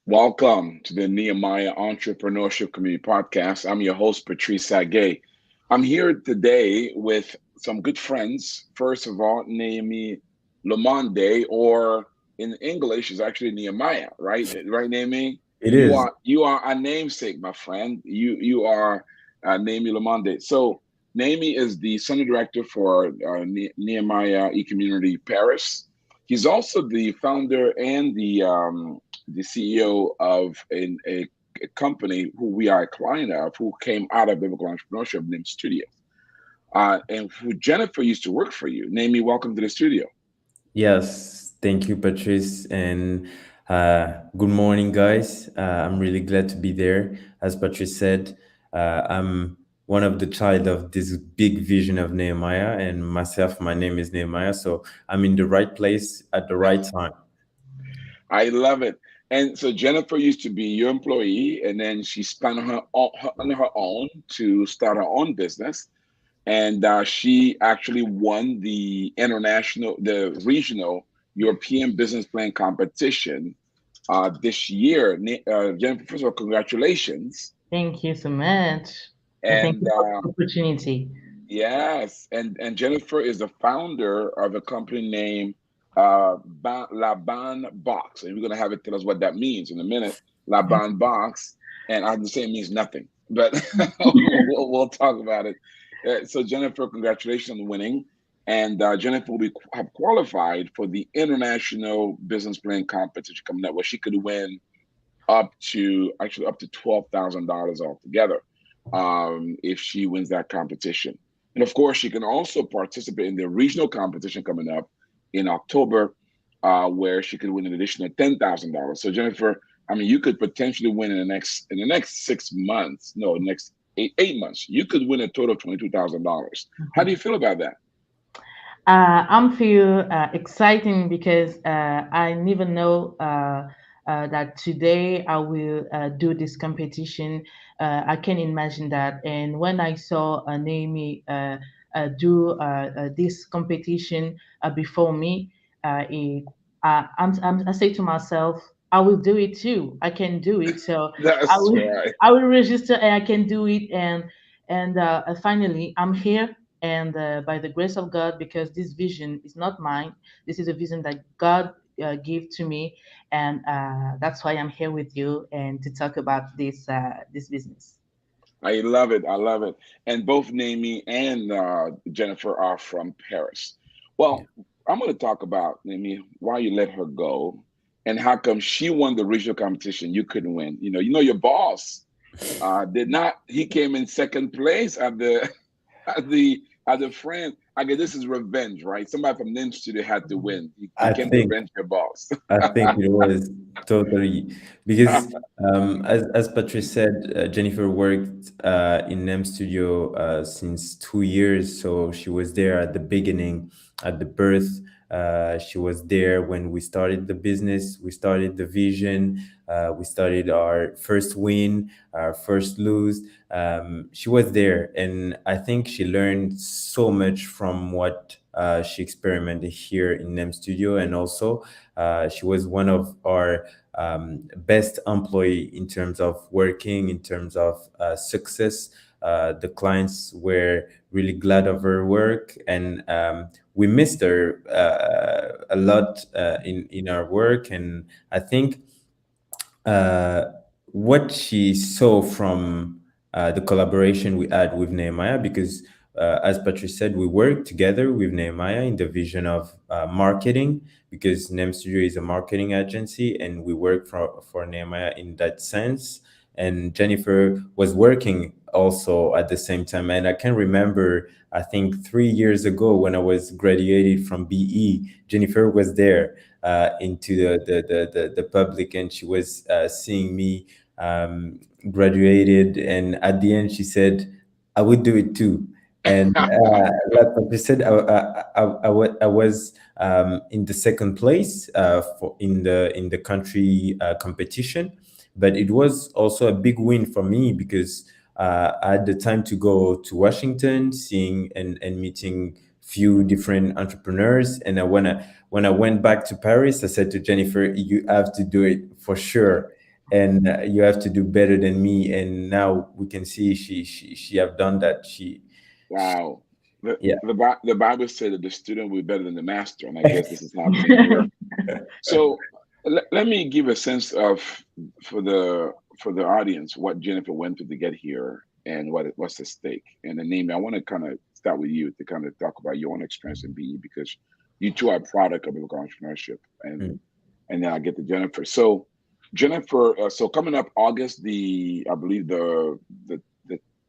Welcome to the Nehemiah Entrepreneurship Community Podcast. I'm your host, Patrice Sagay. I'm here today with some good friends. First of all, Néhémie Lumande, or in English is actually Nehemiah, right? Right, Néhémie? It You is. are you are a namesake, my friend. You are Néhémie Lumande. So Néhémie is the Center Director for Nehemiah E-Community Paris. He's also the founder and the CEO of a company who we are a client of, who came out of biblical entrepreneurship named Studio. And who Jennifer used to work for you. Namely, welcome to the studio. Yes. Thank you, Patrice. And good morning, guys. I'm really glad to be there. As Patrice said, I'm one of the child of this big vision of Nehemiah, and myself, my name is Nehemiah. So I'm in the right place at the right time. I love it. And so Jennifer used to be your employee, and then she spun on her own to start her own business. And she actually won the regional European Business Plan competition this year. Jennifer, first of all, congratulations. Thank you so much. And thank And you for the opportunity. yes, and Jennifer is the founder of a company named La BANE Box, and we're gonna have it tell us what that means in a minute. La BANE Box, and I have to say it means nothing, but we'll talk about it. So Jennifer, congratulations on winning, and Jennifer will have qualified for the International Business Plan competition coming up, where she could win up to $12,000 altogether if she wins that competition. And of course, she can also participate in the regional competition coming up in October, where she could win an additional $10,000. So Jennifer, I mean, you could potentially win in the next 6 months. No, next eight months. You could win a total of $22,000. How do you feel about that? I'm feel exciting because I never know that today I will do this competition. I can imagine that. And when I saw Naomi do this competition before me, I say to myself, I will do it too. I can do it. So I That's will right. I will register and I can do it. And finally, I'm here and by the grace of God, because this vision is not mine, this is a vision that God gave to me, and that's why I'm here with you and to talk about this business. I love it. I love it. And both Naomi and Jennifer are from Paris. Yeah. Well, I'm going to talk about Naomi, why you let her go, and how come she won the regional competition you couldn't win. You know your boss did not. He came in second place at the at the friend. I guess this is revenge, right? Somebody from Nim Studio had to win. He I came to think revenge your boss. I think it was totally because, as Patrice said, Jennifer worked in NEM Studio since 2 years, so she was there at the beginning, at the birth. She was there when we started the business, we started the vision, we started our first win, our first lose. She was there, and I think she learned so much from what she experimented here in NEM Studio, and also she was one of our best employee in terms of working, in terms of success. The clients were really glad of her work, and we missed her a lot in our work. And I think uh, what she saw from the collaboration we had with Nehemiah, because as Patrice said, we worked together with Nehemiah in the vision of marketing, because Nem Studio is a marketing agency, and we work for Nehemiah in that sense. And Jennifer was working also at the same time. And I can remember, I think 3 years ago when I was graduated from BE, Jennifer was there into the public, and she was seeing me graduated, and at the end she said I would do it too. And like you said, I was in the second place for in the country competition, but it was also a big win for me because I had the time to go to Washington, seeing and meeting few different entrepreneurs. And when I went back to Paris, I said to Jennifer, "You have to do it for sure." and you have to do better than me. And now we can see she have done that. She Wow. The, yeah. the Bible said that the student will be better than the master, and I guess this is happening here. So let me give a sense of for the audience what Jennifer went through to get here and what's at stake. And then Name, I want to kind of start with you to kind of talk about your own experience in BE because you two are a product of biblical entrepreneurship, Mm. and then I get to Jennifer. So Jennifer, so coming up August I believe the the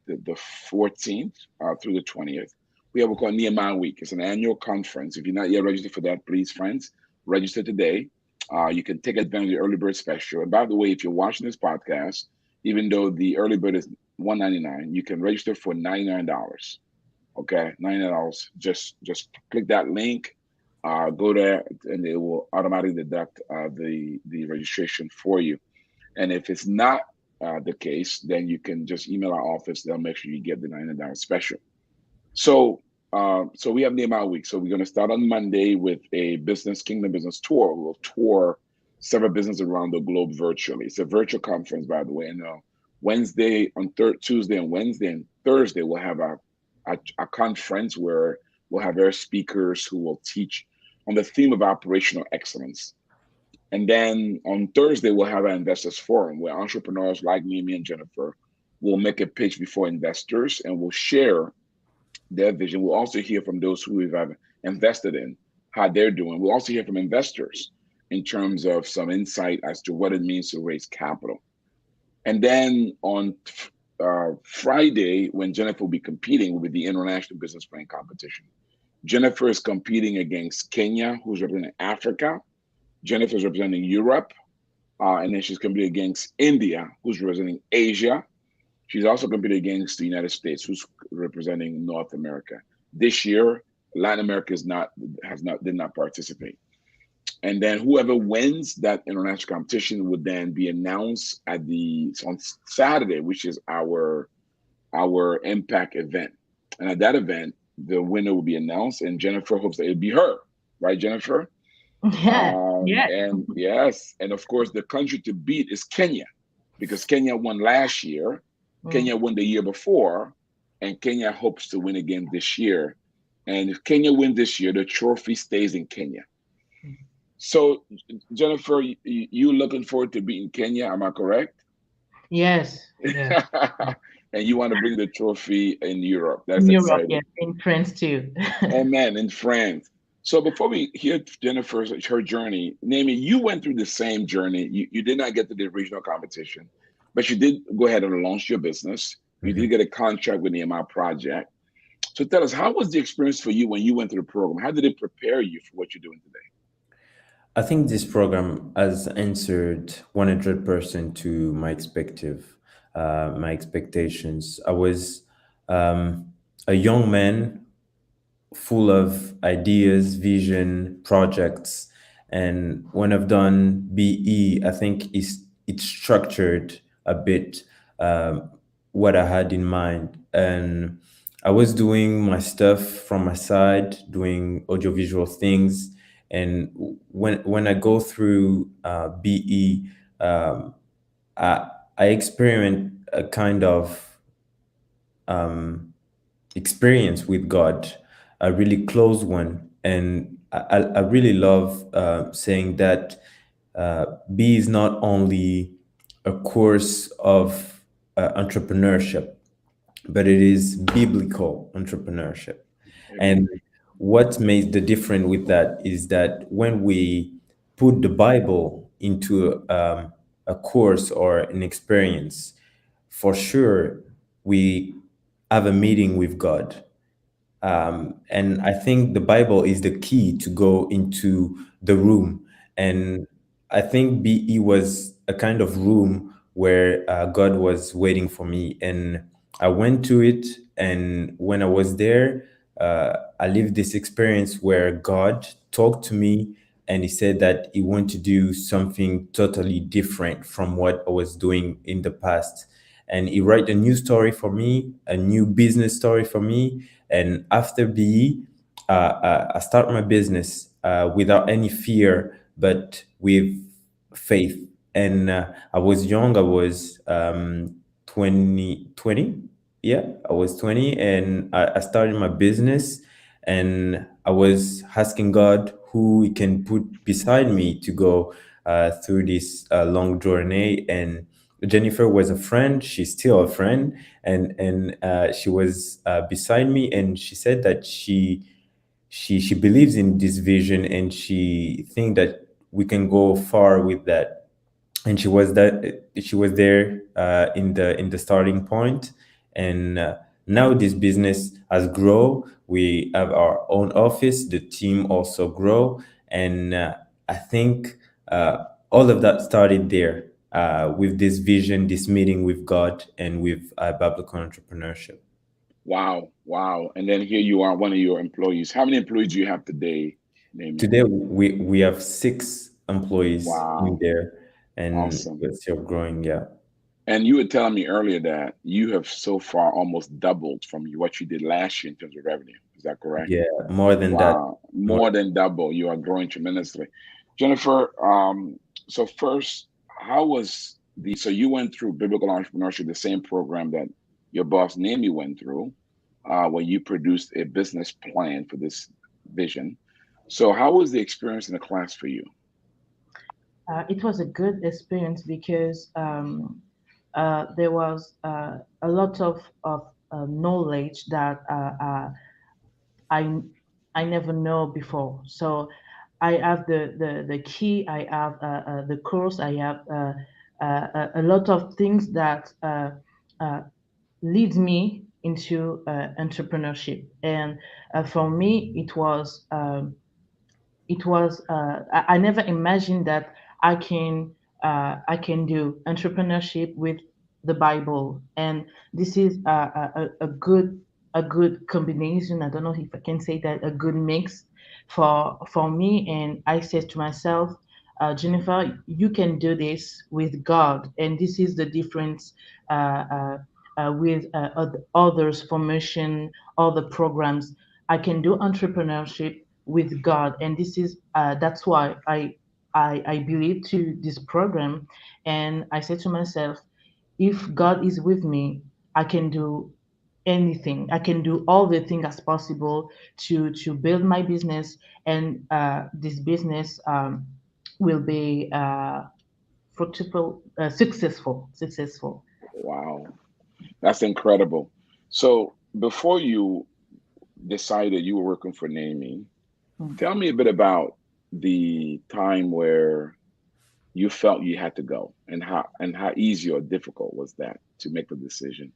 the 14th through the 20th, we have what we call Nehemiah Week. It's an annual conference. If you're not yet registered for that, please, friends, register today. You can take advantage of the early bird special. And by the way, if you're watching this podcast, even though the early bird is $199, you can register for $99. Okay, $99. Just click that link, go there, and it will automatically deduct the registration for you. And if it's not the case, then you can just email our office. They'll make sure you get the $99 special. So, so we have Nehemiah Week. So we're going to start on Monday with a Kingdom Business tour. We'll tour several businesses around the globe virtually. It's a virtual conference, by the way. And Tuesday and Wednesday and Thursday, we'll have a conference where we'll have our speakers who will teach on the theme of operational excellence. And then on Thursday, we'll have an investors forum where entrepreneurs like me and Jennifer will make a pitch before investors and will share their vision. We'll also hear from those who we've invested in, how they're doing. We'll also hear from investors in terms of some insight as to what it means to raise capital. And then on Friday, when Jennifer will be competing, will be the International Business Plan Competition. Jennifer is competing against Kenya, who's representing Africa. Jennifer is representing Europe. And then she's competing against India, who's representing Asia. She's also competing against the United States, who's representing North America. This year, Latin America did not participate. And then whoever wins that international competition would then be announced on Saturday, which is our impact event. And at that event, the winner will be announced, and Jennifer hopes that it'll be her, right, Jennifer? Yeah, yeah. And yes, and of course, the country to beat is Kenya, because Kenya won last year. Kenya won the year before, and Kenya hopes to win again this year. And if Kenya wins this year, the trophy stays in Kenya. So, Jennifer, you looking forward to beating Kenya? Am I correct? Yes, yes. And you want to bring the trophy in Europe? That's In Europe, exciting. yes, in France too. Amen. In France. So before we hear Jennifer's her journey, Néhémie, you went through the same journey. You did not get to the regional competition, but you did go ahead and launch your business. You did get a contract with the Nehemiah Project. So tell us, how was the experience for you when you went through the program? How did it prepare you for what you're doing today? I think this program has answered 100% to my expectations. I was a young man full of ideas, vision, projects. And when I've done BE, I think it's structured a bit what I had in mind. And I was doing my stuff from my side, doing audiovisual things. And when I go through BE, I experiment a kind of experience with God, a really close one. And I really love saying that B is not only a course of entrepreneurship, but it is biblical entrepreneurship. And what made the difference with that is that when we put the Bible into a course or an experience, for sure we have a meeting with God. And I think the Bible is the key to go into the room. And I think BE was a kind of room where God was waiting for me. And I went to it. And when I was there, I lived this experience where God talked to me and he said that he wanted to do something totally different from what I was doing in the past. And he wrote a new story for me, a new business story for me. And after BE, I start my business without any fear, but with faith. and I was young. I was 20. Yeah, I was 20, and I started my business, and I was asking God who He can put beside me to go through this long journey. And Jennifer was a friend. She's still a friend, and she was beside me, and she said that she believes in this vision, and she think that we can go far with that. And she was there in the starting point, and now this business has grown. We have our own office, the team also grow, and I think all of that started there with this vision, this meeting with God, and with biblical entrepreneurship. Wow, wow. And then here you are, one of your employees. How many employees do you have today, Néhémie? Today we have 6 employees in Wow, there, and awesome. we're still growing. Yeah. And you were telling me earlier that you have so far almost doubled from what you did last year in terms of revenue. Is that correct? Yeah, more than that. Wow, More. more than double. You are growing tremendously. Jennifer, so first, how was so you went through biblical entrepreneurship, the same program that your boss Néhémie went through, when you produced a business plan for this vision. So how was the experience in the class for you? It was a good experience because there was a lot of knowledge that I I never know before. So I have the key, I have the course, I have a lot of things that uh, leads me into entrepreneurship. And for me, I never imagined that I can do entrepreneurship with the Bible, and this is a good combination. I don't know if I can say that, a good mix for me. And I said to myself, Jennifer, you can do this with God, and this is the difference with others formation, other programs. I can do entrepreneurship with God, and this is that's why I believe to this program, and I said to myself, if God is with me, I can do anything. I can do all the things as possible to build my business, and this business will be fruitful, successful. Wow, that's incredible. So before you decided you were working for Néhémie, Mm. tell me a bit about the time where you felt you had to go, and how easy or difficult was that to make the decision?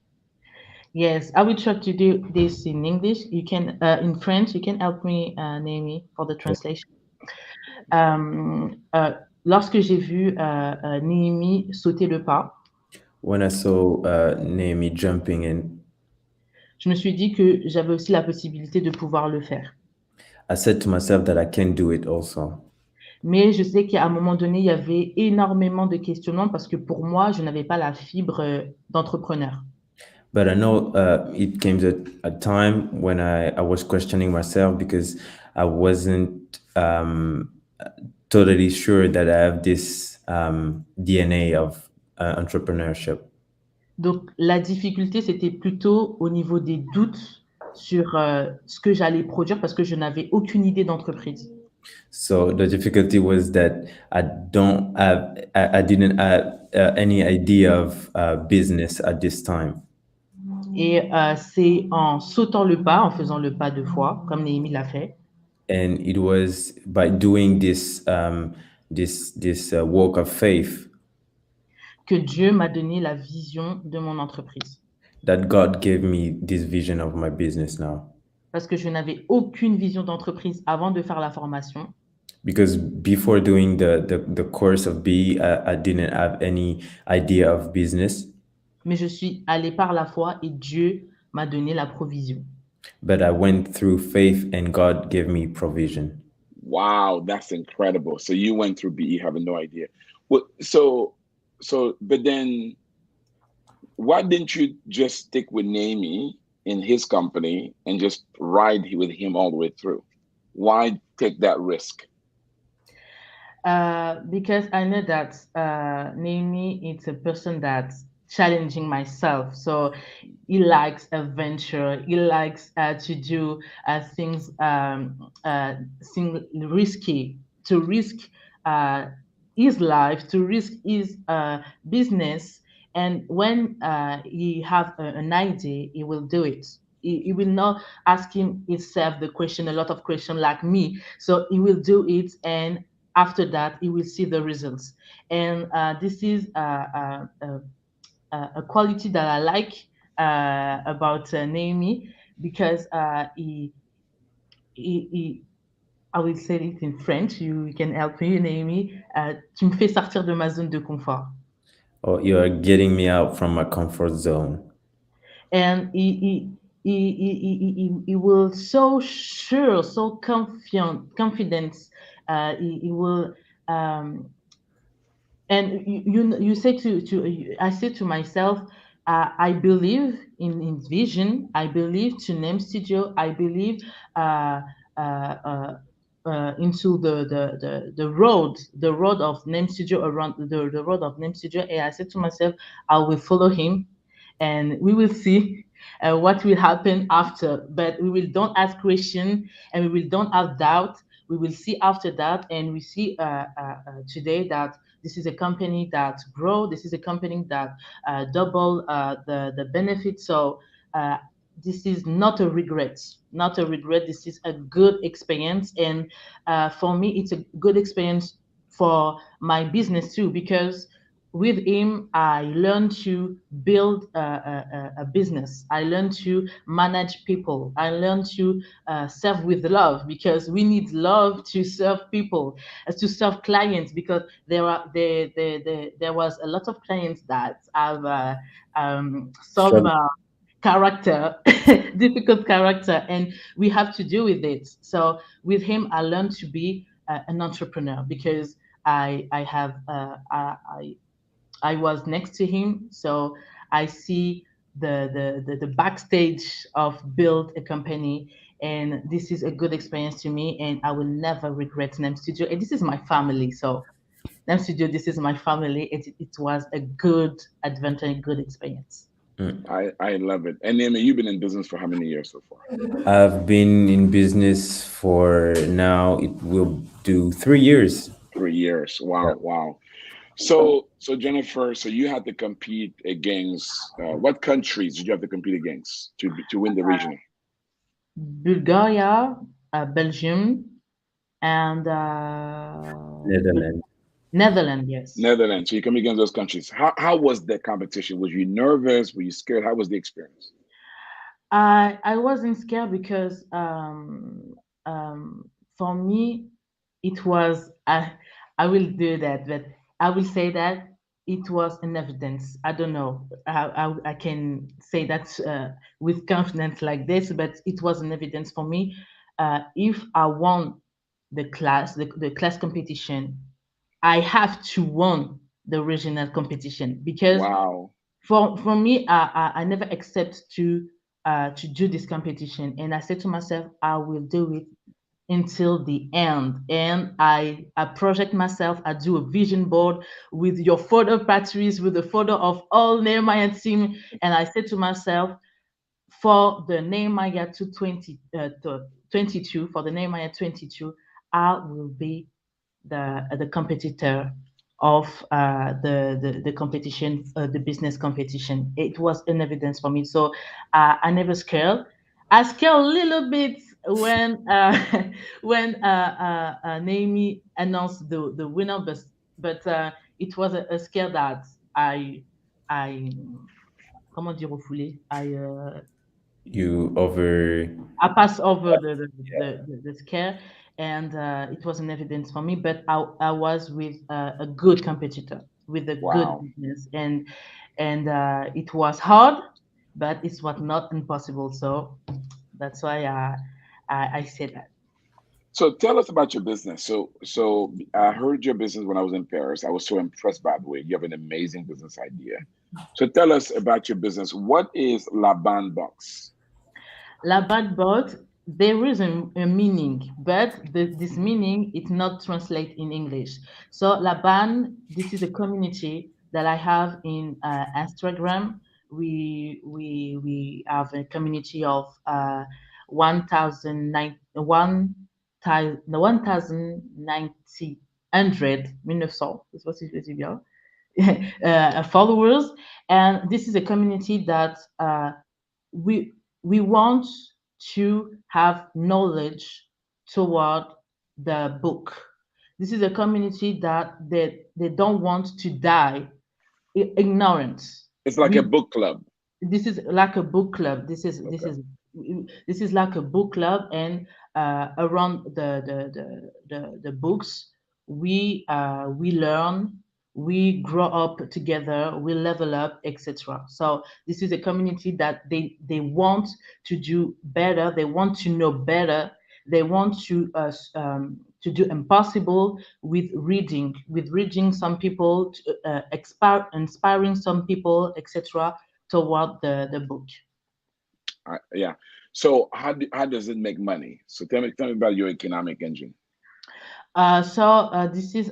Yes, I will try to do this in English. You can, in French, you can help me, Naomi, for the translation. Lorsque j'ai vu Néhémie sauter le pas, When I saw Naomi jumping in, je me suis dit que j'avais aussi la possibilité de pouvoir le faire. I said to myself that I can do it also. Mais je sais qu'à un moment donné, il y avait énormément de questionnements parce que pour moi, je n'avais pas la fibre d'entrepreneur. But I know it came at a time when I was questioning myself because I wasn't totally sure that I have this DNA of entrepreneurship. Donc, la difficulté, c'était plutôt au niveau des doutes sur ce que j'allais produire parce que je n'avais aucune idée d'entreprise. So the difficulty was that I didn't have any idea of business at this time. Et c'est en sautant le pas, en faisant le pas 2 fois, comme Néhémie l'a fait, And it was by doing this walk of faith que Dieu m'a donné la vision de mon entreprise. that God gave me this vision of my business now. Parce que je n'avais aucune vision d'entreprise avant de faire la formation. Because before doing the course of B, I didn't have any idea of business. Mais je suis allée par la foi et Dieu m'a donné la provision. But I went through faith and God gave me provision. Wow, that's incredible. So you went through BE having no idea. Well, but then why didn't you just stick with Néhémie in his company and just ride with him all the way through? Why take that risk? Because I know that Néhémie is a person that's challenging myself. So he likes adventure. He likes to do things risky, to risk uh, his life, to risk his business. And when he have an idea, he will do it. He will not ask himself the question, a lot of question like me. So he will do it, and after that, he will see the results. And this is a quality that I like about Néhémie, because he I will say it in French. You can help me, Néhémie. Tu me fais sortir de ma zone de confort. Oh, you are getting me out from my comfort zone. And he will so sure, so confident. He will and you say to I say to myself, I believe in vision. I believe to name studio. I believe uh, uh, uh, into the road of name studio, around the road of name studio. And I said to myself, I will follow him, and we will see what will happen after. But we will don't ask question, and we will don't have doubt. We will see after that, and we see today that this is a company that grow. This is a company that double the benefits. So uh, this is not a regret, not a regret. This is a good experience, and for me, it's a good experience for my business too, because with him, I learned to build a business. I learned to manage people. I learned to serve with love, because we need love to serve people, to serve clients, because there was a lot of clients that have some Struggle. character, difficult character, and we have to deal with it. So with him, I learned to be an entrepreneur, because I have I was next to him, so I see the backstage of build a company, and this is a good experience to me, and I will never regret Nem Studio. And this is my family, so Nem Studio, this is my family. It was a good adventure, a good experience. Mm. I love it. And Nehemiah, you've been in business for how many years so far? I've been in business for now, it will do 3 years. 3 years. Yeah. Wow, wow. So Jennifer, so you had to compete against what countries did you have to compete against to win the regional? Bulgaria, Belgium, and Netherlands. Netherlands. Yes. Netherlands. So you come against those countries. How was the competition? Was you nervous? Were you scared? How was the experience? I wasn't scared, because for me it was I will do that, but I will say that it was an evidence. I don't know how I can say that with confidence like this, but it was an evidence for me. If I won the class competition, I have to won the regional competition, because Wow. for me, I never accept to do this competition, and I said to myself, I will do it until the end. And I project myself. I do a vision board with your photo, Patrice, with the photo of all Nehemiah team, and I said to myself, for the Nehemiah 22, for the Nehemiah 22, I will be the competitor of the competition, the business competition. It was an evidence for me. So I never scared. I scared a little bit when when Naomi announced the winner, but it was a scare that I comment dire au foulé, You over. I passed over Yeah. the scare, and it was an evidence for me. But I was with a good competitor, with a good Wow. business, and it was hard, but it was not impossible. So that's why I said that. So tell us about your business. So I heard your business when I was in Paris. I was so impressed by the way. You have an amazing business idea. So tell us about your business. What is La BANE Box? La BANE BOX. there is a meaning, but this meaning is not translated in English. So Laban, this is a community that I have in Instagram. We have a community of 1,009 1,090 1900 c'est pas si je le dis bien, followers, and this is a community that we we want to have knowledge toward the book. This is a community that they don't want to die ignorance. It's like a We book club. This is like a book club. Okay. This is like a book club, and around the books we learn, we grow up together, we level up, etc. So this is a community that they want to do better, they want to know better, they want to do impossible with reading some people, inspiring some people, etc., toward the book. Yeah. So how does it make money? So tell me about your economic engine. This is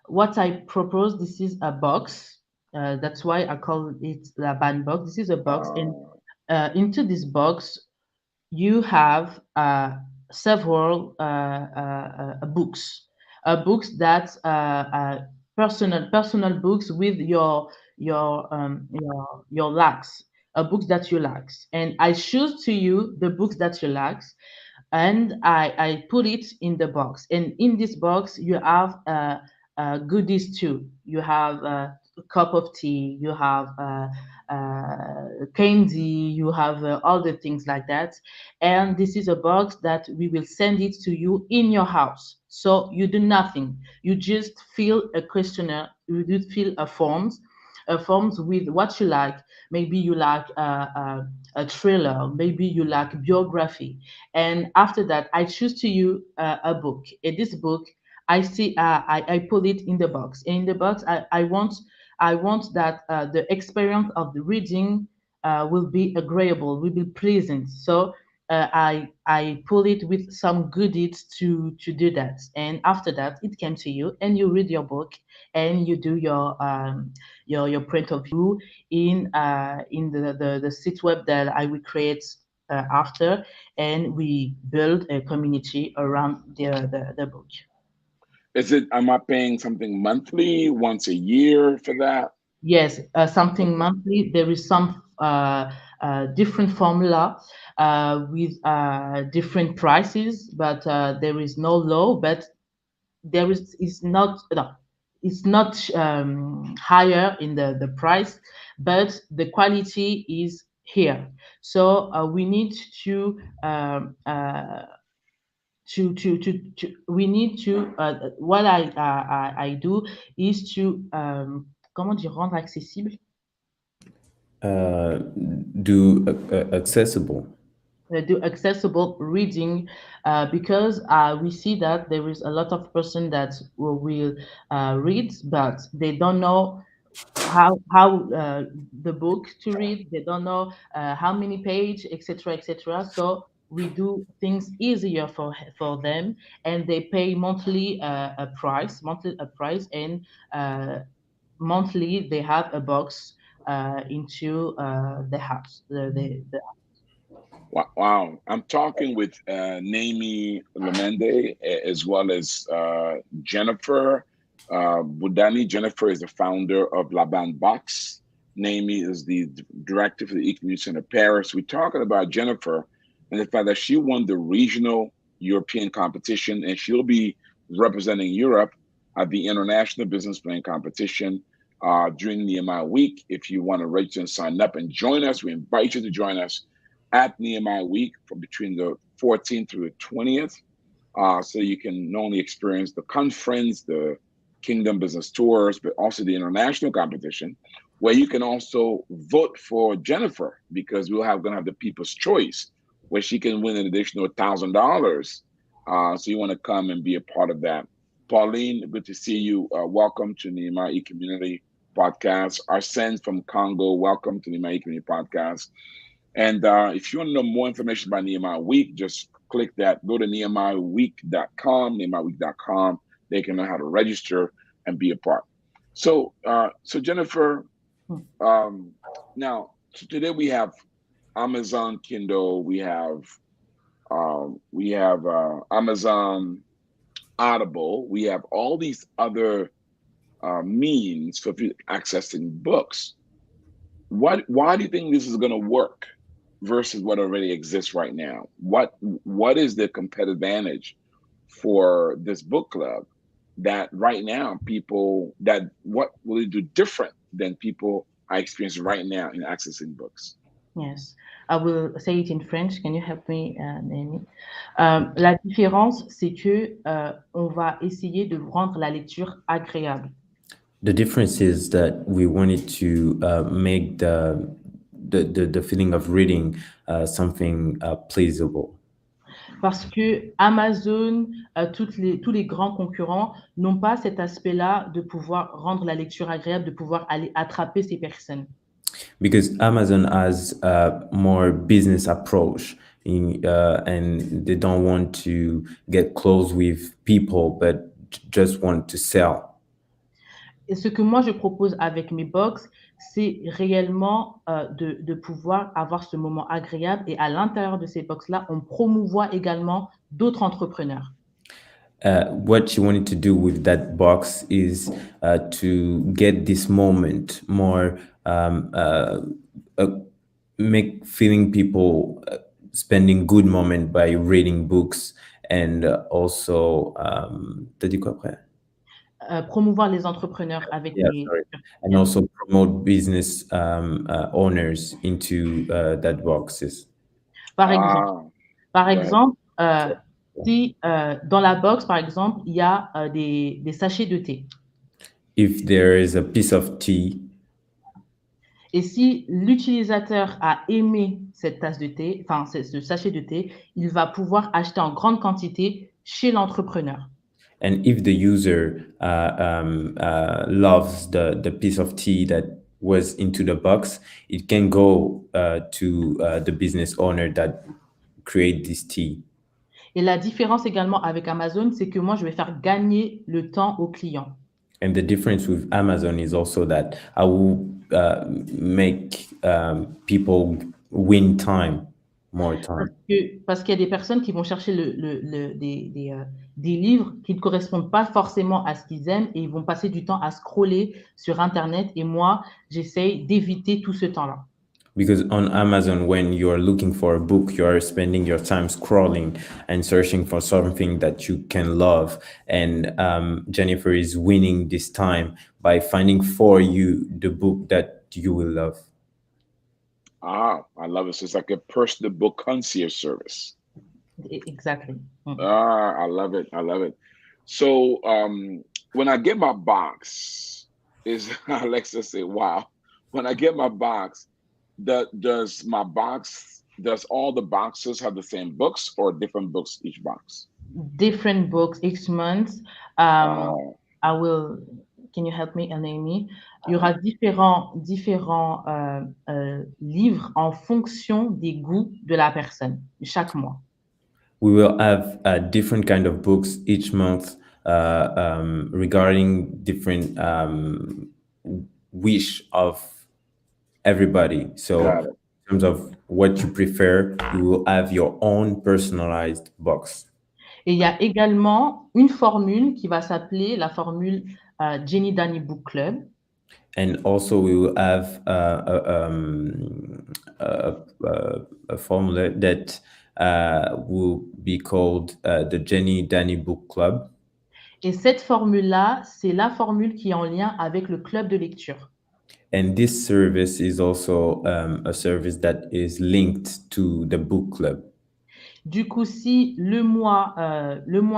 what I propose. This is a box. That's why I call it the BANE box. This is a box, and Uh, into this box you have several books, books that personal books with your likes, books that you likes, and I choose to you the books that you likes, and I put it in the box. And in this box, you have goodies too. You have a cup of tea, you have candy, you have all the things like that. And this is a box that we will send it to you in your house. So you do nothing. You just fill a questionnaire. You do fill forms with what you like. Maybe you like a thriller, maybe you like biography, and after that I choose to you a book. In this book I see, I put it in the box. In the box I want that the experience of the reading will be agreeable, will be pleasant. So I pull it with some goodies to do that, and after that it came to you and you read your book and you do your print of view in the site web that I will create after, and we build a community around the book. is it? Am I paying something monthly, once a year for that? Yes, something Okay. monthly. There is some different formula with different prices, but there is no law. But there is not no, it's not higher in the price, but the quality is here. So we need to we need to what I do is to comment dire, rendre accessible, uh, do accessible. do accessible reading, because we see that there is a lot of person that will read, but they don't know how the book to read. They don't know how many page, etc., etc. So we do things easier for them, and they pay monthly a price, and uh, monthly they have a box into the house. Wow. I'm talking with Néhémie Lumande, as well as Jennifer Mbundani. Jennifer is the founder of BANE Box. Néhémie is the director for the E-Community Center Paris. We're talking about Jennifer and the fact that she won the regional European competition, and she'll be representing Europe at the International Business Plan competition during Nehemiah Week. If you want to register and sign up and join us, we invite you to join us at Nehemiah Week from between the 14th through the 20th. So you can not only experience the conference, the Kingdom Business Tours, but also the international competition, where you can also vote for Jennifer, because gonna have the People's Choice, where she can win an additional $1,000. So you want to come and be a part of that. Pauline, good to see you. Welcome to Nehemiah Community Podcast. Arsene from Congo, welcome to Nehemiah Community Podcast. And if you want to know more information about Nehemiah Week, just click that. Go to nehemiahweek.com, nehemiahweek.com. They can learn how to register and be a part. So, Jennifer, now today we have Amazon Kindle, we have Amazon Audible, we have all these other means for accessing books. Why do you think this is going to work versus what already exists right now? What is the competitive advantage for this book club that right now what will it do different than people are experiencing right now in accessing books? Yes, I will say it in French. Can you help me, Néhémie? La différence, c'est que on va essayer de rendre la lecture agréable. The difference is that we wanted to make the feeling of reading something pleasurable. Parce que Amazon, tous les grands concurrents n'ont pas cet aspect-là de pouvoir rendre la lecture agréable, de pouvoir aller attraper ces personnes. Because Amazon has a more business approach and they don't want to get close with people, but just want to sell. Et ce que moi je propose avec mes box, c'est réellement de pouvoir avoir ce moment agréable. Et à l'intérieur de ces box-là, on promouvoit également d'autres entrepreneurs. What you wanted to do with that box is to get this moment more, make feeling people spending good moment by reading books and also, t'as dit quoi après? Promouvoir les entrepreneurs avec les... And also promote business owners into that boxes. Par exemple, si dans la box, par exemple, il y a des sachets de thé. If there is a piece of tea. Et si l'utilisateur a aimé cette tasse de thé, enfin ce sachet de thé, il va pouvoir acheter en grande quantité chez l'entrepreneur. And if the user loves the piece of tea that was into the box, it can go to the business owner that create this tea. Et la différence également avec Amazon, c'est que moi, je vais faire gagner le temps aux clients. And the difference with Amazon is also that I will make people win time, more time. Parce qu'il y a des personnes qui vont chercher des livres qui ne correspondent pas forcément à ce qu'ils aiment et ils vont passer du temps à scroller sur Internet. Et moi, j'essaye d'éviter tout ce temps-là. Because on Amazon, when you're looking for a book, you're spending your time scrolling and searching for something that you can love. And Jennifer is winning this time by finding for you the book that you will love. I love it. So it's like a personal book concierge service. Exactly. I love it. I love it. So when I get my box, Alexa say, wow. When I get my box, does all the boxes have the same books or different books each box? Different books each month. Can you help me, Néhémie? Il y aura différents livres en fonction des goûts de la personne, chaque mois. We will have different kind of books each month regarding different wish of everybody. So in terms of what you prefer, you will have your own personalized box. Et il y a également une formule qui va s'appeler la formule Mbundani Book Club. And also we will have a formula that will be called the Mbundani Book Club. Et cette formule-là, c'est la formule qui est en lien avec le club de lecture. And this service is also a service that is linked to the book club. Du coup, si le mois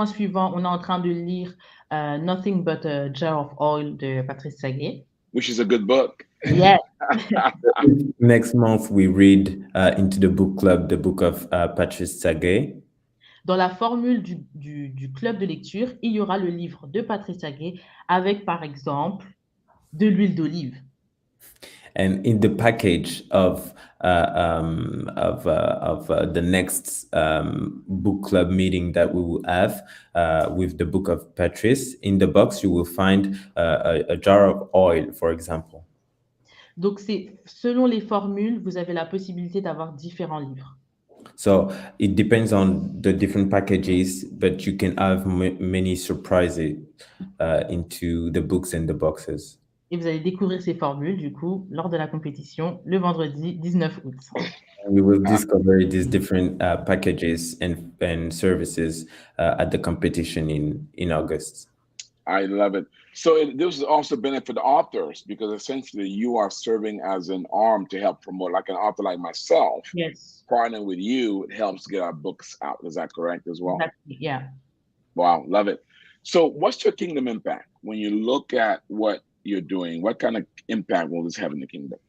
suivant, on est en train de lire Nothing But a Jar of Oil de Patrice Saguet. Which is a good book. Yes. Next month, we read into the book club, the book of Patrice Saguet. Dans la formule du club de lecture, il y aura le livre de Patrice Saguet avec, par exemple, de l'huile d'olive. And in the package of the next book club meeting that we will have with the book of Patrice, in the box you will find a jar of oil, for example. Donc, c'est selon les formules, vous avez la possibilité d'avoir différents livres. So it depends on the different packages, but you can have many surprises into the books and the boxes. Et vous allez découvrir ces formules, du coup, lors de la compétition, le vendredi 19 août. We will discover these different packages and services at the competition in August. I love it. So this will also benefit authors because essentially you are serving as an arm to help promote, like an author like myself. Yes. Partnering with you, it helps get our books out. Is that correct as well? Exactly. Yeah. Wow, love it. So what's your kingdom impact? When you look at what you're doing, what kind of impact will this have in the kingdom?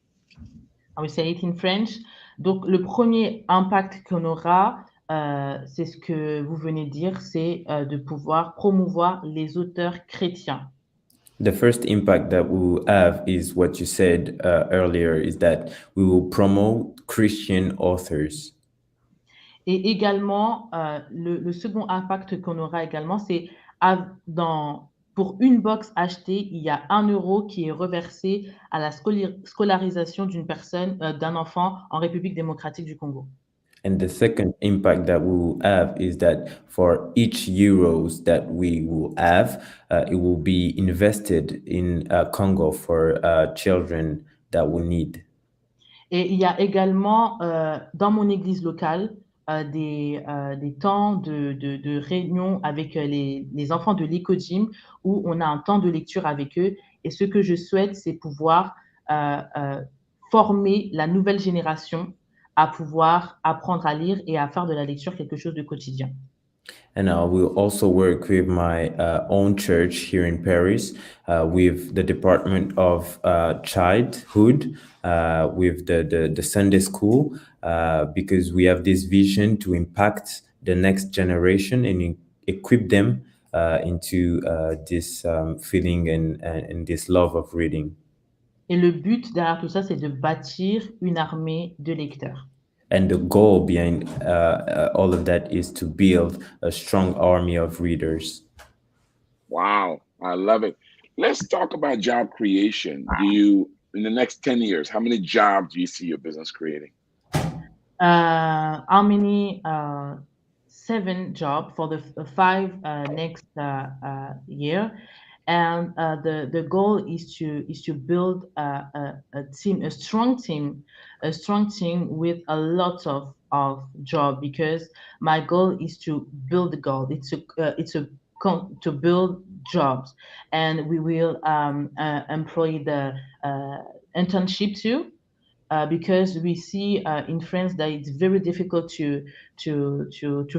I will say it in French. Donc, le premier impact qu'on aura, c'est ce que vous venez de dire, c'est de pouvoir promouvoir les auteurs chrétiens. The first impact that we will have is what you said earlier, is that we will promote Christian authors. Et également, le second impact qu'on aura également, c'est pour une box achetée, il y a 1 euro qui est reversé à la scolarisation d'une personne, d'un enfant en République démocratique du Congo. And the second impact that we will have is that for each euros that we will have, it will be invested in Congo for children that will need. Et il y a également dans mon église locale des temps de réunion avec les enfants de l'éco-gym où on a un temps de lecture avec eux. Et ce que je souhaite, c'est pouvoir former la nouvelle génération à pouvoir apprendre à lire et à faire de la lecture quelque chose de quotidien. And I will also work with my own church here in Paris, with the Department of Childhood, with the Sunday school, because we have this vision to impact the next generation and equip them into this feeling and this love of reading. Et le but derrière tout ça, c'est de bâtir une armée de lecteurs. And the goal behind all of that is to build a strong army of readers. Wow, I love it. Let's talk about job creation. In the next 10 years, how many jobs do you see your business creating? How many? 7 jobs for the 5 next year. And the goal is to build a team, a strong team with a lot of job, because my goal is to build the goal. To build jobs, and we will employ the internship too, because we see in France that it's very difficult to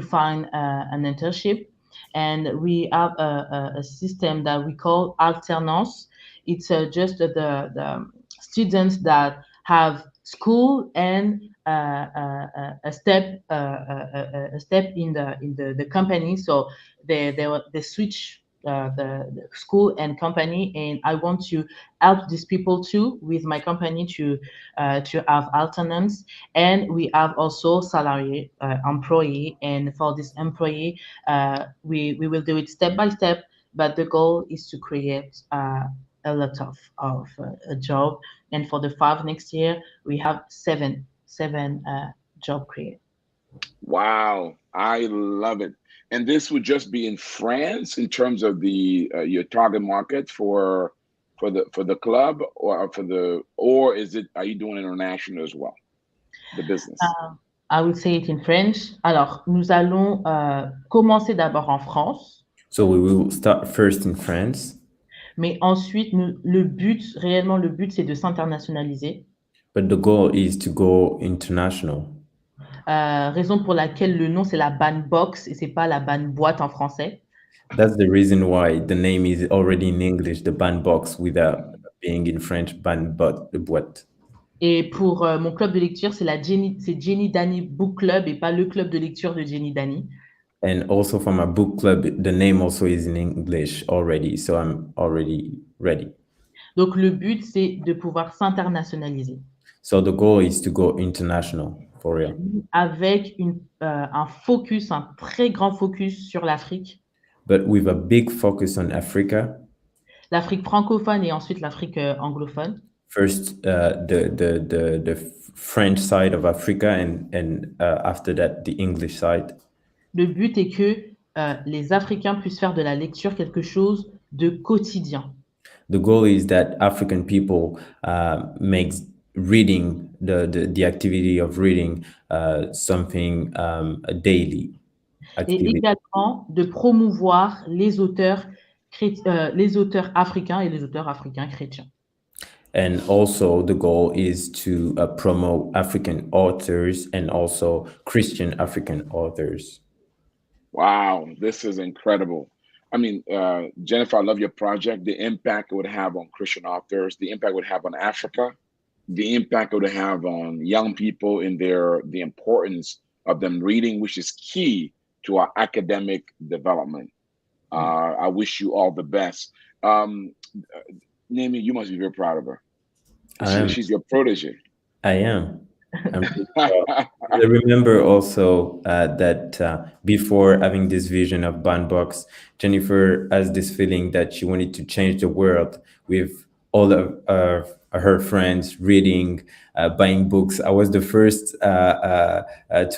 find an internship. And we have a system that we call alternance. It's just the students that have school and a step in the company. So they switch the school and company, and I want to help these people too with my company to have alternance. And we have also salary employee, and for this employee we will do it step by step, but the goal is to create a lot of a job. And for the 5 next year we have seven job created. Wow, I love it. And this would just be in France in terms of the your target market for the club, or is it, are you doing international as well, the business? I would say it in French. Alors, nous allons commencer d'abord en France. So we will start first in France. Mais ensuite, le but, c'est de s'internationaliser. But the goal is to go international. Raison pour laquelle le nom, c'est la BANE BOX et c'est pas la BANE boîte en français. That's the reason why the name is already in English, the BANE BOX, without being in French, BANE boîte. Et pour mon club de lecture, c'est Jenny Dani Book Club et pas le club de lecture de Jenny Dani. And also for my book club, the name also is in English already, so I'm already ready. Donc, le but, c'est de pouvoir s'internationaliser So the goal is to go international for real, avec un focus, un très grand focus sur l'Afrique, but with a big focus on Africa. l'Afrique francophone et ensuite l'Afrique anglophone. First, the French side of Africa, and after that, the English side. Le but est que les Africains puissent faire de la lecture quelque chose de quotidien. The goal is that African people makes reading the activity of reading something a daily Et activity, également de promouvoir les auteurs africains et les auteurs africains chrétiens. and also the goal is to promote African authors and also Christian African authors. Wow, this is incredible. I mean, Jennifer, I love your project, the impact it would have on Christian authors, the impact it would have on Africa, the impact it would have on young people in the importance of them reading, which is key to our academic development. I wish you all the best. Néhémie, you must be very proud of her. She's your protege. I am. I remember also that before having this vision of BANE BOX, Jennifer has this feeling that she wanted to change the world with all of her friends reading, buying books. I was the first to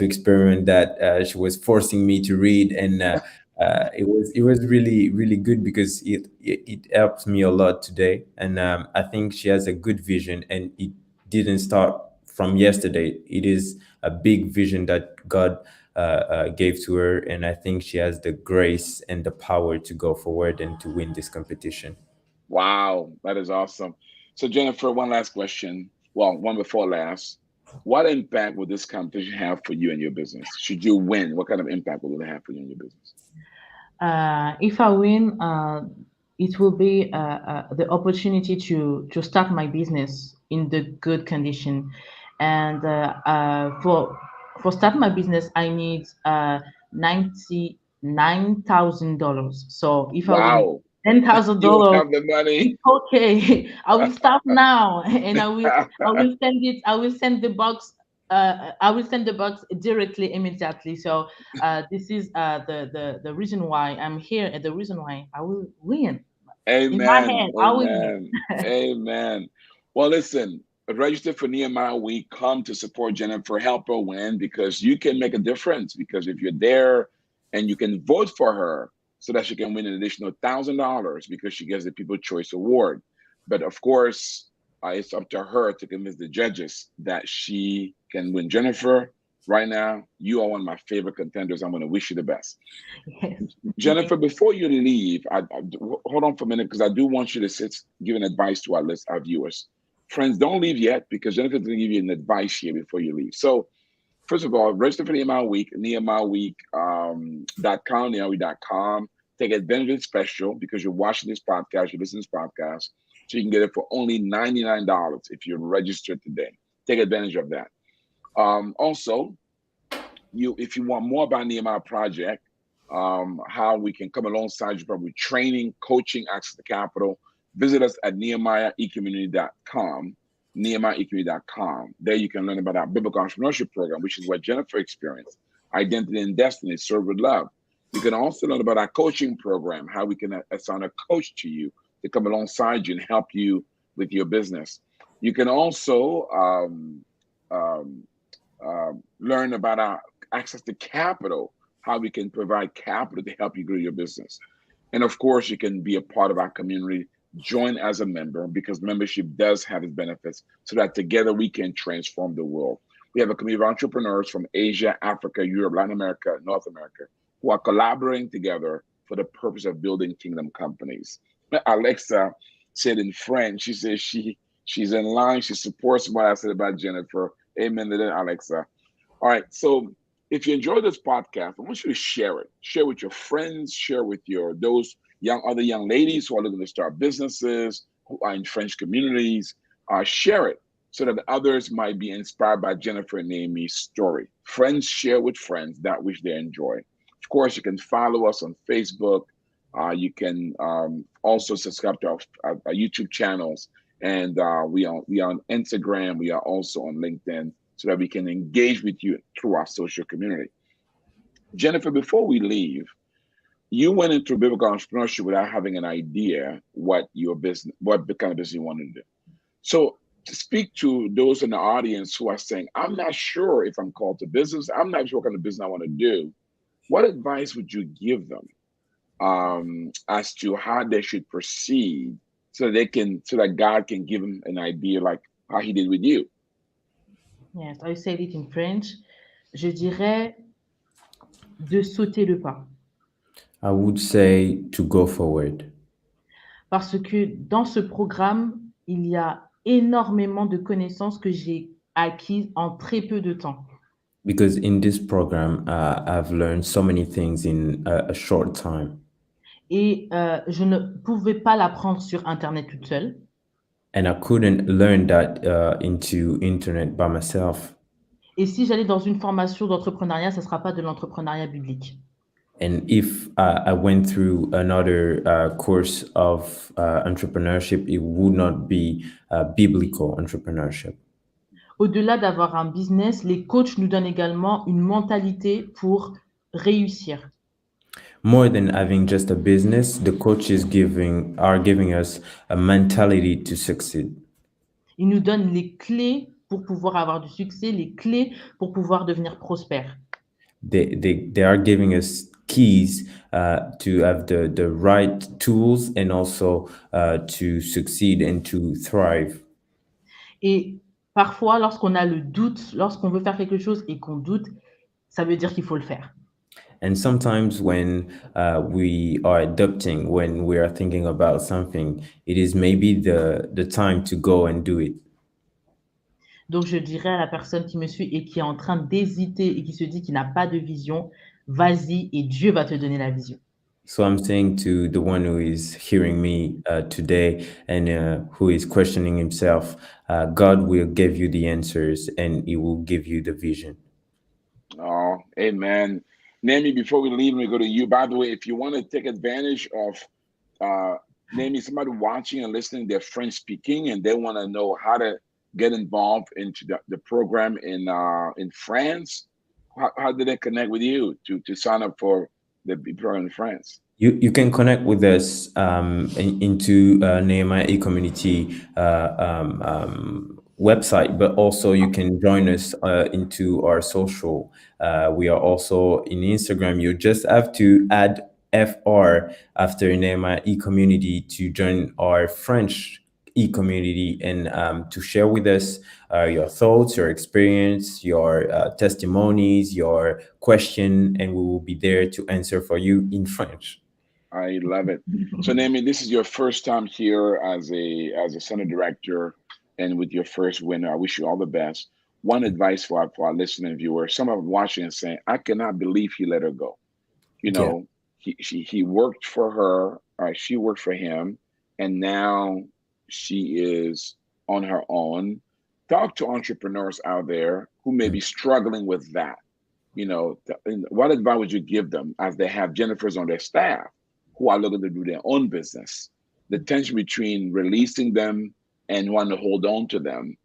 experiment that. She was forcing me to read, and it was really good because it helps me a lot today. And I think she has a good vision, and it didn't start from yesterday. It is a big vision that God gave to her, and I think she has the grace and the power to go forward and to win this competition. Wow, that is awesome. So Jennifer, one last question. Well, one before last. What impact will this competition have for you and your business? Should you win, what kind of impact will it have for you and your business? If I win, it will be the opportunity to start my business in the good condition. And for start my business, I need $99,000. So if I win $10,000, you have the money. Okay, I will start now, and I will send it. I will send the box. I will send the box directly, immediately. So this is the reason why I'm here, and the reason why I will win. Amen. In my head, I will win. Amen. Well, listen, register for Nehemiah Week. Come to support Jennifer, help her win, because you can make a difference. Because if you're there and you can vote for her so that she can win an additional $1,000 because she gets the People's Choice Award. But of course, it's up to her to convince the judges that she can win. Jennifer, right now, you are one of my favorite contenders. I'm going to wish you the best. Yes. Jennifer, before you leave, hold on for a minute, because I do want you to give an advice to our viewers. Friends, don't leave yet, because Jennifer's going to give you an advice here before you leave. So, first of all, register for Nehemiah Week, NehemiahWeek.com, NehemiahWeek.com. Take advantage of the special, because you're watching this podcast, you're listening to this podcast, so you can get it for only $99 if you're registered today. Take advantage of that. Also, if you want more about Nehemiah Project, how we can come alongside you with training, coaching, access to capital, visit us at NehemiahEcommunity.com. NehemiahEcommunity.com. There you can learn about our biblical entrepreneurship program, which is what Jennifer experienced, Identity and Destiny, Serve with Love. You can also learn about our coaching program, how we can assign a coach to you to come alongside you and help you with your business. You can also learn about our access to capital, how we can provide capital to help you grow your business. And of course, you can be a part of our community. Join as a member, because membership does have its benefits, so that together we can transform the world. We have a community of entrepreneurs from Asia, Africa, Europe, Latin America, North America, who are collaborating together for the purpose of building kingdom companies. Alexa said in French, she says she's in line. She supports what I said about Jennifer. Amen to that, Alexa. All right. So if you enjoyed this podcast, I want you to share it. Share with your friends, share with those other young ladies who are looking to start businesses, who are in French communities. Share it so that others might be inspired by Jennifer and Néhémie's story. Friends share with friends that which they enjoy. Of course, you can follow us on Facebook, You can also subscribe to our YouTube channels, and we are on Instagram. We are also on LinkedIn, so that we can engage with you through our social community. Jennifer, before we leave, you went into biblical entrepreneurship without having an idea what kind of business you wanted to do. So, to speak to those in the audience who are saying, I'm not sure if I'm called to business, I'm not sure what kind of business I want to do, what advice would you give them as to how they should proceed so that God can give them an idea like how he did with you? Yes, I said it in French. Je dirais de sauter le pas. I would say to go forward. Parce que dans ce programme, il y a énormément de connaissances que j'ai acquises en très peu de temps. Because in this program, I've learned so many things in a short time. Et je ne pouvais pas l'apprendre sur Internet toute seule. And I couldn't learn that into internet by myself. Et si j'allais dans une formation d'entrepreneuriat, ce ne sera pas de l'entrepreneuriat biblique. And if I went through another course of entrepreneurship, it would not be biblical entrepreneurship. Au-delà d'avoir un business, les coachs nous donnent également une mentalité pour réussir. More than having just a business, the coaches are giving us a mentality to succeed. Ils nous donnent les clés pour pouvoir avoir du succès, les clés pour pouvoir devenir prospère. They are giving us keys to have the right tools and also to succeed and to thrive. Et parfois, lorsqu'on a le doute, lorsqu'on veut faire quelque chose et qu'on doute, ça veut dire qu'il faut le faire. And sometimes when we are adopting, when we are thinking about something, it is maybe the time to go and do it. Donc, je dirais à la personne qui me suit et qui est en train d'hésiter et qui se dit qu'il n'a pas de vision, vas-y et Dieu va te donner la vision. So I'm saying to the one who is hearing me today and who is questioning himself, God will give you the answers and he will give you the vision. Oh, amen. Néhémie, before we leave, we go to you. By the way, if you want to take advantage of Néhémie, somebody watching and listening, they're French speaking and they want to know how to get involved into the program in France, how did they connect with you to sign up for the program in France? You can connect with us into Nehemiah community website, but also you can join us into our social. We are also in Instagram. You just have to add FR after Nehemiah community to join our French community and to share with us your thoughts, your experience, your testimonies, your question, and we will be there to answer for you in French. I love it. So, Néhémie, this is your first time here as a center director, and with your first winner, I wish you all the best. One advice for our listening viewers: some are watching and saying, "I cannot believe he let her go." You know, he worked for her, she worked for him, and now she is on her own. Talk to entrepreneurs out there who may be struggling with that. You know, what advice would you give them as they have Jennifers on their staff who are looking to do their own business? The tension between releasing them and wanting to hold on to them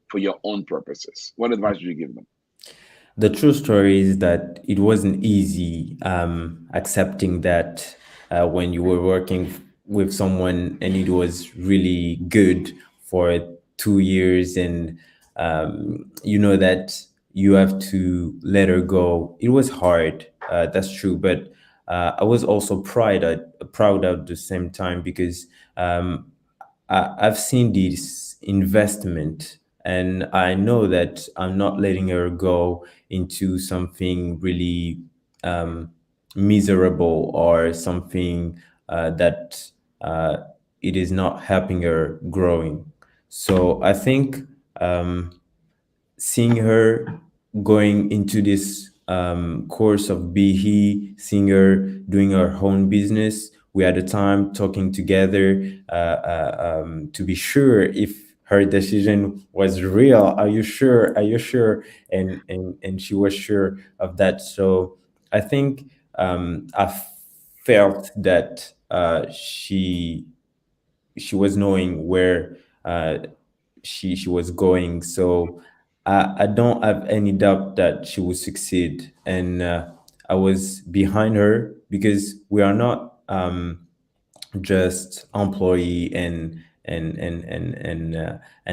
for your own purposes. What advice would you give them? The true story is that it wasn't easy accepting that when you were working with someone and it was really good for 2 years and you know that you have to let her go. It was hard, that's true, but I was also proud at the same time because I've seen this investment and I know that I'm not letting her go into something really miserable or something that it is not helping her growing. So I think seeing her going into this course of BE, seeing her doing her own business, we had a time talking together to be sure if her decision was real. Are you sure? Are you sure? And she was sure of that. So I think I felt that she was knowing where she was going. So I don't have any doubt that she would succeed. And I was behind her because we are not just employee and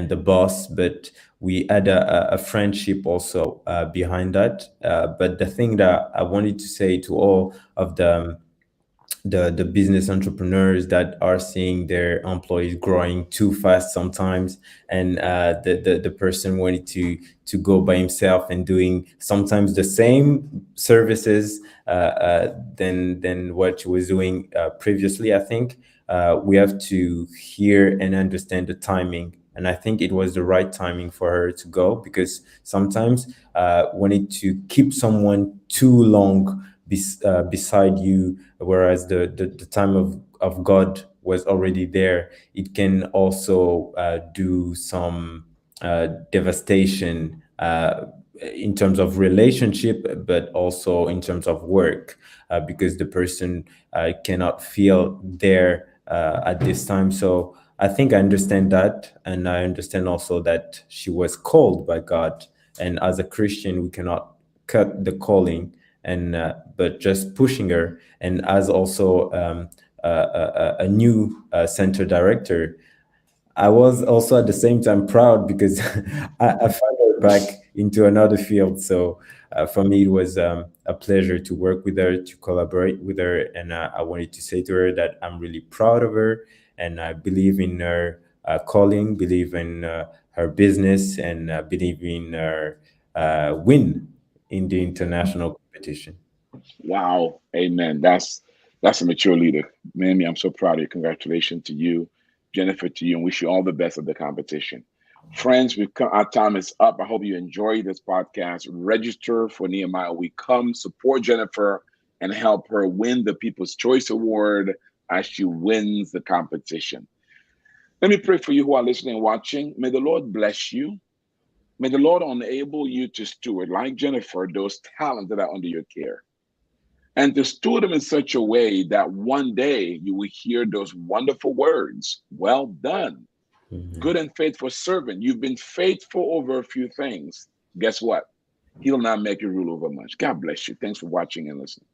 the boss, but we had a friendship also behind that. But the thing that I wanted to say to all of the business entrepreneurs that are seeing their employees growing too fast sometimes, and the person wanted to go by himself and doing sometimes the same services than what she was doing previously. I think we have to hear and understand the timing, and I think it was the right timing for her to go, because sometimes wanting to keep someone too long beside you, whereas the time of God was already there, it can also do some devastation in terms of relationship, but also in terms of work, because the person cannot feel there at this time. So I think I understand that, and I understand also that she was called by God, and as a Christian, we cannot cut the calling, and but just pushing her. And as also a new center director, I was also at the same time proud because I found her back into another field. So for me, it was a pleasure to work with her, to collaborate with her, and I wanted to say to her that I'm really proud of her, and I believe in her calling, believe in her business, and believe in her win in the international competition. Wow. Amen. That's a mature leader. Mamie, I'm so proud of you. Congratulations to you, Jennifer, to you, and wish you all the best of the competition. Friends, our time is up. I hope you enjoyed this podcast. Register for Nehemiah We Come. Support Jennifer and help her win the People's Choice Award as she wins the competition. Let me pray for you who are listening and watching. May the Lord bless you. May the Lord enable you to steward, like Jennifer, those talents that are under your care, and to steward them in such a way that one day you will hear those wonderful words, well done, good Mhm. and faithful servant. You've been faithful over a few things. Guess what? He'll not make you rule over much. God bless you. Thanks for watching and listening.